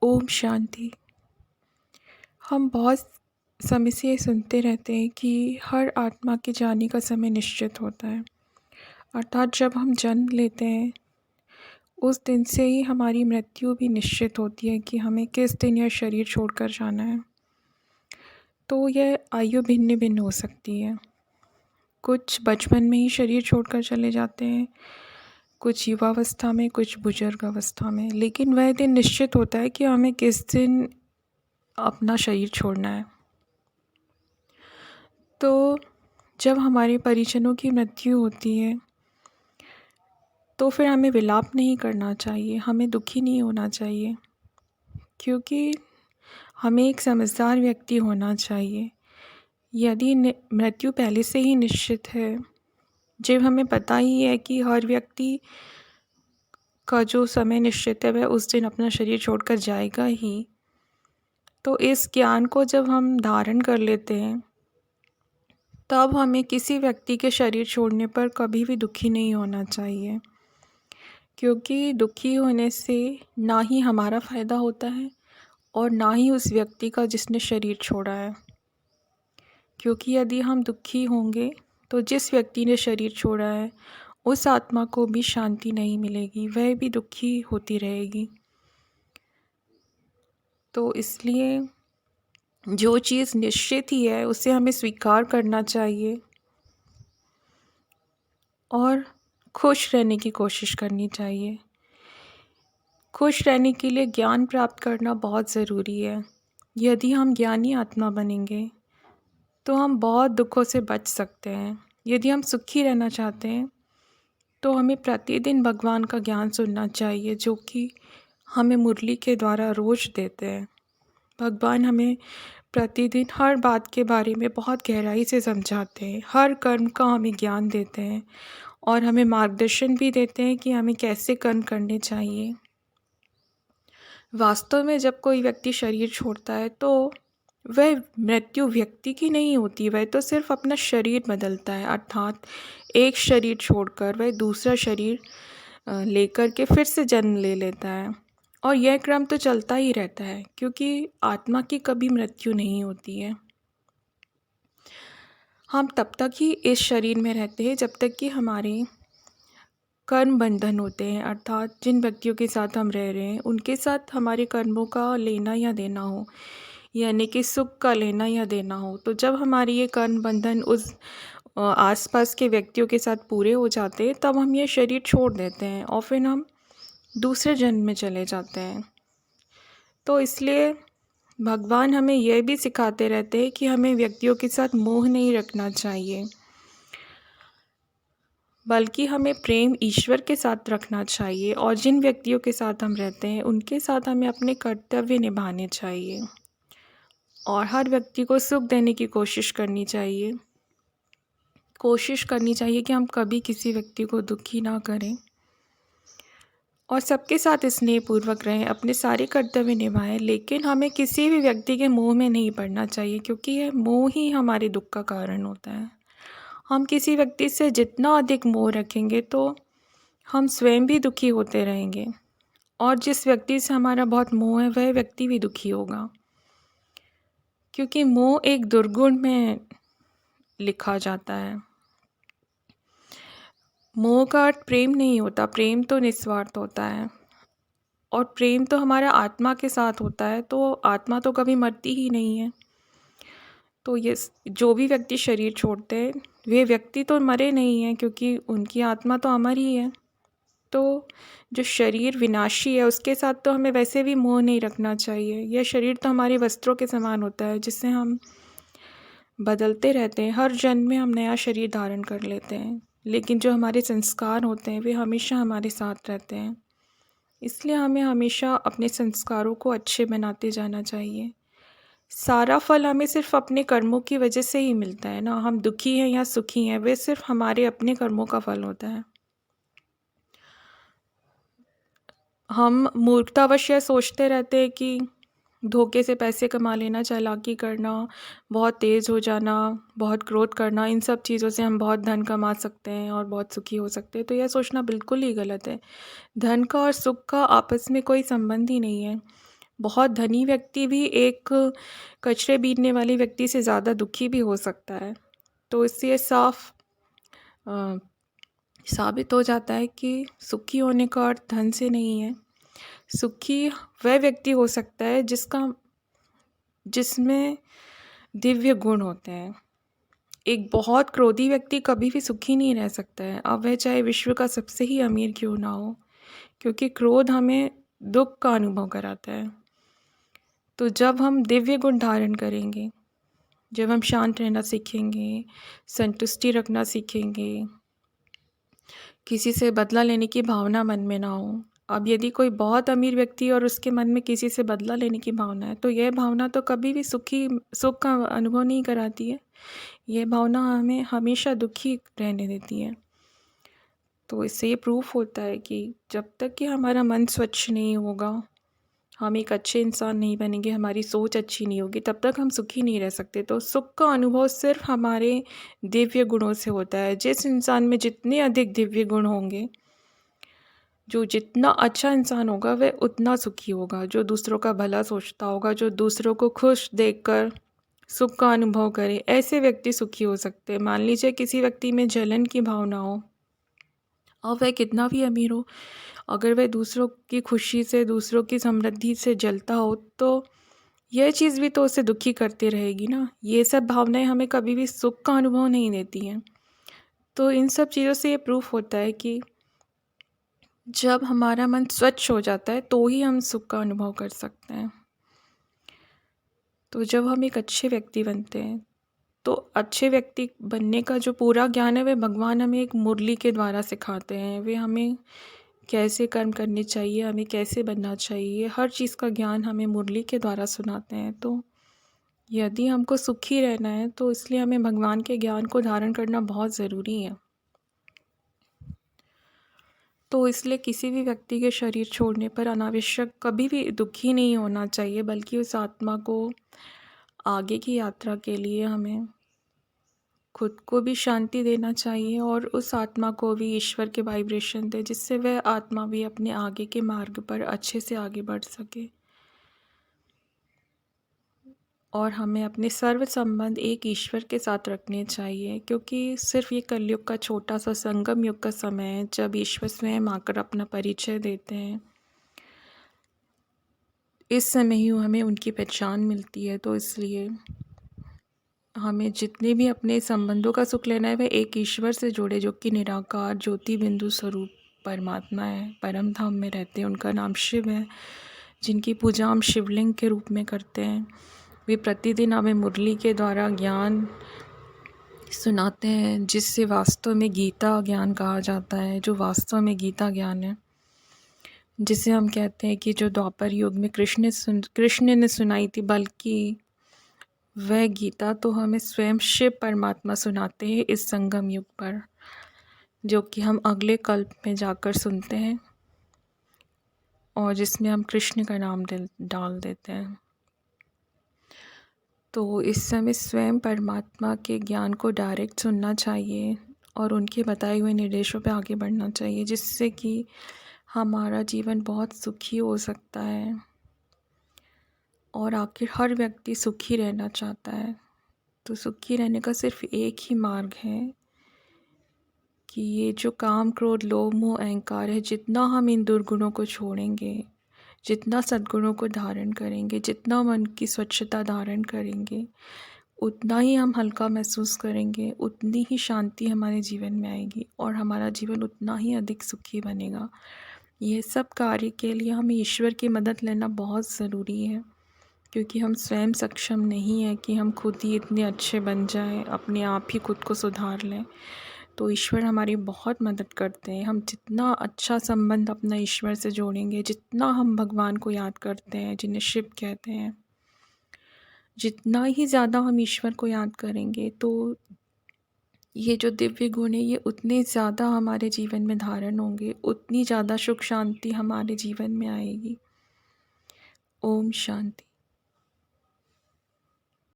ओम शांति। हम बहुत समय से ये सुनते रहते हैं कि हर आत्मा के जाने का समय निश्चित होता है। अर्थात जब हम जन्म लेते हैं उस दिन से ही हमारी मृत्यु भी निश्चित होती है कि हमें किस दिन यह शरीर छोड़कर जाना है। तो यह आयु भिन्न भिन्न हो सकती है। कुछ बचपन में ही शरीर छोड़कर चले जाते हैं, कुछ युवावस्था में, कुछ बुजुर्ग अवस्था में, लेकिन वह दिन निश्चित होता है कि हमें किस दिन अपना शरीर छोड़ना है। तो जब हमारे परिजनों की मृत्यु होती है तो फिर हमें विलाप नहीं करना चाहिए, हमें दुखी नहीं होना चाहिए, क्योंकि हमें एक समझदार व्यक्ति होना चाहिए। यदि मृत्यु पहले से ही निश्चित है, जब हमें पता ही है कि हर व्यक्ति का जो समय निश्चित है वह उस दिन अपना शरीर छोड़कर जाएगा ही, तो इस ज्ञान को जब हम धारण कर लेते हैं तब हमें किसी व्यक्ति के शरीर छोड़ने पर कभी भी दुखी नहीं होना चाहिए, क्योंकि दुखी होने से ना ही हमारा फ़ायदा होता है और ना ही उस व्यक्ति का जिसने शरीर छोड़ा है। क्योंकि यदि हम दुखी होंगे तो जिस व्यक्ति ने शरीर छोड़ा है उस आत्मा को भी शांति नहीं मिलेगी, वह भी दुखी होती रहेगी। तो इसलिए जो चीज़ निश्चित ही है उसे हमें स्वीकार करना चाहिए और खुश रहने की कोशिश करनी चाहिए। खुश रहने के लिए ज्ञान प्राप्त करना बहुत ज़रूरी है। यदि हम ज्ञानी आत्मा बनेंगे तो हम बहुत दुखों से बच सकते हैं। यदि हम सुखी रहना चाहते हैं तो हमें प्रतिदिन भगवान का ज्ञान सुनना चाहिए, जो कि हमें मुरली के द्वारा रोज़ देते हैं। भगवान हमें प्रतिदिन हर बात के बारे में बहुत गहराई से समझाते हैं, हर कर्म का हमें ज्ञान देते हैं और हमें मार्गदर्शन भी देते हैं कि हमें कैसे कर्म करने चाहिए। वास्तव में जब कोई व्यक्ति शरीर छोड़ता है तो वह मृत्यु व्यक्ति की नहीं होती, वह तो सिर्फ अपना शरीर बदलता है। अर्थात एक शरीर छोड़कर वह दूसरा शरीर लेकर के फिर से जन्म ले लेता है और यह क्रम तो चलता ही रहता है, क्योंकि आत्मा की कभी मृत्यु नहीं होती है। हम तब तक ही इस शरीर में रहते हैं जब तक कि हमारे कर्म बंधन होते हैं, अर्थात जिन व्यक्तियों के साथ हम रह रहे हैं उनके साथ हमारे कर्मों का लेना या देना हो, यानी कि सुख का लेना या देना हो। तो जब हमारी ये कर्म बंधन उस आसपास के व्यक्तियों के साथ पूरे हो जाते हैं तब हम ये शरीर छोड़ देते हैं और फिर हम दूसरे जन्म में चले जाते हैं। तो इसलिए भगवान हमें यह भी सिखाते रहते हैं कि हमें व्यक्तियों के साथ मोह नहीं रखना चाहिए, बल्कि हमें प्रेम ईश्वर के साथ रखना चाहिए और जिन व्यक्तियों के साथ हम रहते हैं उनके साथ हमें अपने कर्तव्य निभाने चाहिए और हर व्यक्ति को सुख देने की कोशिश करनी चाहिए। कोशिश करनी चाहिए कि हम कभी किसी व्यक्ति को दुखी ना करें और सबके साथ स्नेहपूर्वक रहें, अपने सारे कर्तव्य निभाएं, लेकिन हमें किसी भी व्यक्ति के मोह में नहीं पड़ना चाहिए, क्योंकि यह मोह ही हमारे दुख का कारण होता है। हम किसी व्यक्ति से जितना अधिक मोह रखेंगे तो हम स्वयं भी दुखी होते रहेंगे और जिस व्यक्ति से हमारा बहुत मोह है वह व्यक्ति भी दुखी होगा, क्योंकि मोह एक दुर्गुण में लिखा जाता है। मोह का अर्थ प्रेम नहीं होता, प्रेम तो निस्वार्थ होता है और प्रेम तो हमारा आत्मा के साथ होता है, तो आत्मा तो कभी मरती ही नहीं है। तो ये जो भी व्यक्ति शरीर छोड़ते हैं वे व्यक्ति तो मरे नहीं हैं, क्योंकि उनकी आत्मा तो अमर ही है। तो जो शरीर विनाशी है उसके साथ तो हमें वैसे भी मोह नहीं रखना चाहिए। यह शरीर तो हमारे वस्त्रों के समान होता है जिससे हम बदलते रहते हैं, हर जन्म में हम नया शरीर धारण कर लेते हैं, लेकिन जो हमारे संस्कार होते हैं वे हमेशा हमारे साथ रहते हैं। इसलिए हमें हमेशा अपने संस्कारों को अच्छे बनाते जाना चाहिए। सारा फल हमें सिर्फ अपने कर्मों की वजह से ही मिलता है ना, हम दुखी हैं या सुखी हैं वे सिर्फ हमारे अपने कर्मों का फल होता है। हम मूर्खतावश यह सोचते रहते हैं कि धोखे से पैसे कमा लेना, चालाकी करना, बहुत तेज़ हो जाना, बहुत क्रोध करना, इन सब चीज़ों से हम बहुत धन कमा सकते हैं और बहुत सुखी हो सकते हैं। तो यह सोचना बिल्कुल ही गलत है। धन का और सुख का आपस में कोई संबंध ही नहीं है। बहुत धनी व्यक्ति भी एक कचरे बीनने वाले व्यक्ति से ज़्यादा दुखी भी हो सकता है। तो इससे ये साबित हो जाता है कि सुखी होने का अर्थ धन से नहीं है। सुखी वह व्यक्ति हो सकता है जिसमें दिव्य गुण होते हैं। एक बहुत क्रोधी व्यक्ति कभी भी सुखी नहीं रह सकता है, अब वह चाहे विश्व का सबसे ही अमीर क्यों ना हो, क्योंकि क्रोध हमें दुख का अनुभव कराता है। तो जब हम दिव्य गुण धारण करेंगे, जब हम शांत रहना सीखेंगे, संतुष्टि रखना सीखेंगे, किसी से बदला लेने की भावना मन में ना हो। अब यदि कोई बहुत अमीर व्यक्ति और उसके मन में किसी से बदला लेने की भावना है, तो यह भावना तो कभी भी सुख का अनुभव नहीं कराती है। यह भावना हमें हमेशा दुखी रहने देती है। तो इससे ये प्रूफ होता है कि जब तक कि हमारा मन स्वच्छ नहीं होगा, हम एक अच्छे इंसान नहीं बनेंगे, हमारी सोच अच्छी नहीं होगी, तब तक हम सुखी नहीं रह सकते। तो सुख का अनुभव सिर्फ हमारे दिव्य गुणों से होता है। जिस इंसान में जितने अधिक दिव्य गुण होंगे, जो जितना अच्छा इंसान होगा वह उतना सुखी होगा। जो दूसरों का भला सोचता होगा, जो दूसरों को खुश देखकर सुख का अनुभव करे, ऐसे व्यक्ति सुखी हो सकते हैं। मान लीजिए किसी व्यक्ति में जलन की भावना हो और वह कितना भी अमीर हो, अगर वह दूसरों की खुशी से, दूसरों की समृद्धि से जलता हो, तो यह चीज़ भी तो उसे दुखी करती रहेगी ना। ये सब भावनाएं हमें कभी भी सुख का अनुभव नहीं देती हैं। तो इन सब चीज़ों से ये प्रूफ होता है कि जब हमारा मन स्वच्छ हो जाता है तो ही हम सुख का अनुभव कर सकते हैं। तो जब हम एक अच्छे व्यक्ति बनते हैं, तो अच्छे व्यक्ति बनने का जो पूरा ज्ञान है वह भगवान हमें एक मुरली के द्वारा सिखाते हैं। वे हमें कैसे कर्म करने चाहिए, हमें कैसे बनना चाहिए, हर चीज़ का ज्ञान हमें मुरली के द्वारा सुनाते हैं। तो यदि हमको सुखी रहना है तो इसलिए हमें भगवान के ज्ञान को धारण करना बहुत ज़रूरी है। तो इसलिए किसी भी व्यक्ति के शरीर छोड़ने पर अनावश्यक कभी भी दुखी नहीं होना चाहिए, बल्कि उस आत्मा को आगे की यात्रा के लिए हमें खुद को भी शांति देना चाहिए और उस आत्मा को भी ईश्वर के वाइब्रेशन दे, जिससे वह आत्मा भी अपने आगे के मार्ग पर अच्छे से आगे बढ़ सके। और हमें अपने सर्व संबंध एक ईश्वर के साथ रखने चाहिए, क्योंकि सिर्फ ये कलयुग का छोटा सा संगम युग का समय है जब ईश्वर स्वयं आकर अपना परिचय देते हैं। इस समय ही हमें उनकी पहचान मिलती है। तो इसलिए हमें जितने भी अपने संबंधों का सुख लेना है वह एक ईश्वर से जोड़े, जो कि निराकार ज्योति बिंदु स्वरूप परमात्मा है, परम धाम में रहते हैं। उनका नाम शिव है, जिनकी पूजा हम शिवलिंग के रूप में करते हैं। वे प्रतिदिन हमें मुरली के द्वारा ज्ञान सुनाते हैं, जिससे वास्तव में गीता ज्ञान कहा जाता है, जो वास्तव में गीता ज्ञान है, जिसे हम कहते हैं कि जो द्वापर युग में कृष्ण ने सुनाई थी, बल्कि वह गीता तो हमें स्वयं शिव परमात्मा सुनाते हैं इस संगम युग पर, जो कि हम अगले कल्प में जाकर सुनते हैं और जिसमें हम कृष्ण का नाम डाल देते हैं। तो इस समय स्वयं परमात्मा के ज्ञान को डायरेक्ट सुनना चाहिए और उनके बताए हुए निर्देशों पे आगे बढ़ना चाहिए, जिससे कि हमारा जीवन बहुत सुखी हो सकता है। और आखिर हर व्यक्ति सुखी रहना चाहता है। तो सुखी रहने का सिर्फ एक ही मार्ग है कि ये जो काम, क्रोध, लोभ, मोह, अहंकार है, जितना हम इन दुर्गुणों को छोड़ेंगे, जितना सद्गुणों को धारण करेंगे, जितना मन की स्वच्छता धारण करेंगे, उतना ही हम हल्का महसूस करेंगे, उतनी ही शांति हमारे जीवन में आएगी और हमारा जीवन उतना ही अधिक सुखी बनेगा। ये सब कार्य के लिए हमें ईश्वर की मदद लेना बहुत ज़रूरी है, क्योंकि हम स्वयं सक्षम नहीं हैं कि हम खुद ही इतने अच्छे बन जाएं, अपने आप ही खुद को सुधार लें। तो ईश्वर हमारी बहुत मदद करते हैं। हम जितना अच्छा संबंध अपना ईश्वर से जोड़ेंगे, जितना हम भगवान को याद करते हैं, जिन्हें शिव कहते हैं, जितना ही ज़्यादा हम ईश्वर को याद करेंगे, तो ये जो दिव्य गुण है ये उतने ज़्यादा हमारे जीवन में धारण होंगे, उतनी ज़्यादा सुख शांति हमारे जीवन में आएगी। ओम शांति।